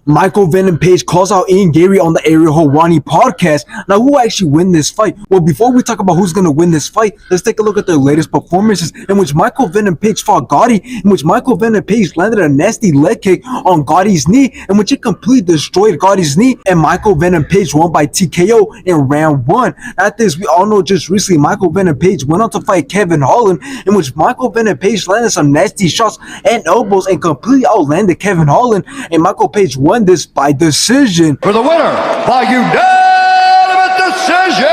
Michael Venom Page calls out Ian Garry on the Ariel Helwani podcast. Now, who actually win this fight? Well, before we talk about who's going to win this fight, let's take a look at their latest performances in which Michael Venom Page fought Garry, in which Michael Venom Page landed a nasty leg kick on Garry's knee, in which it completely destroyed Garry's knee, and Michael Venom Page won by TKO in round 1. After this, we all know just recently Michael Venom Page went on to fight Kevin Holland, in which Michael Venom Page landed some nasty shots and elbows and completely outlanded Kevin Holland, and Michael Page won this by decision. For the winner, by unanimous decision,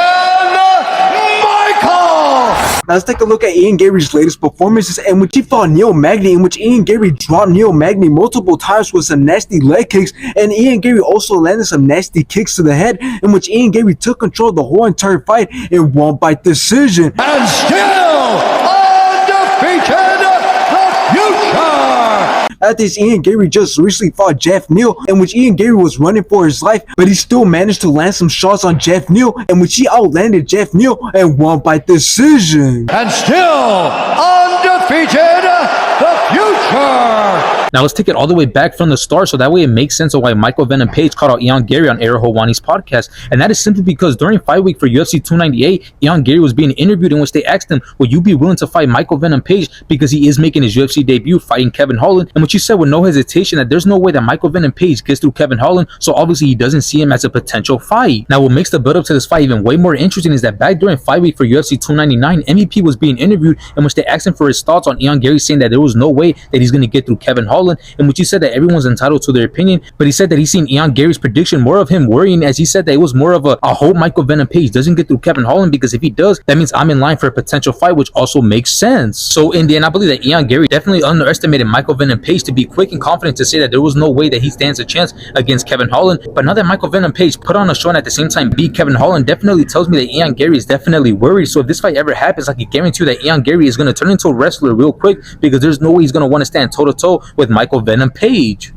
Michael! Now let's take a look at Ian Garry's latest performances, in which he fought Neil Magny, in which Ian Garry dropped Neil Magny multiple times with some nasty leg kicks, and Ian Garry also landed some nasty kicks to the head, in which Ian Garry took control of the whole entire fight and won by decision. And still undefeated, the future! After this, Ian Garry just recently fought Jeff Neal, in which Ian Garry was running for his life, but he still managed to land some shots on Jeff Neal, in which he outlanded Jeff Neal and won by decision. And still undefeated, the future! Now let's take it all the way back from the start, so that way it makes sense of why Michael Venom Page called out Ian Garry on Ariel Helwani's podcast, and that is simply because during fight week for UFC 298, Ian Garry was being interviewed, in which they asked him, "Will you be willing to fight Michael Venom Page because he is making his UFC debut fighting Kevin Holland?" In which he said with no hesitation that there's no way that Michael Venom Page gets through Kevin Holland, so obviously he doesn't see him as a potential fight. Now what makes the build up to this fight even way more interesting is that back during fight week for UFC 299, MVP was being interviewed, in which they asked him for his thoughts on Ian Garry, saying that there was no way that he's going to get through Kevin Holland, in which he said that everyone's entitled to their opinion, but he said that he's seen Ian Garry's prediction more of him worrying, as he said that it was more of a, I hope Michael Venom Page doesn't get through Kevin Holland, because if he does, that means I'm in line for a potential fight, which also makes sense. So in the end, I believe that Ian Garry definitely underestimated Michael Venom Page to be quick and confident to say that there was no way that he stands a chance against Kevin Holland. But now that Michael Venom Page put on a show and at the same time beat Kevin Holland, definitely tells me that Ian Garry is definitely worried. So if this fight ever happens, I can guarantee you that Ian Garry is going to turn into a wrestler real quick, because there's no way he's going to want to stand toe-to-toe with Michael Venom Page.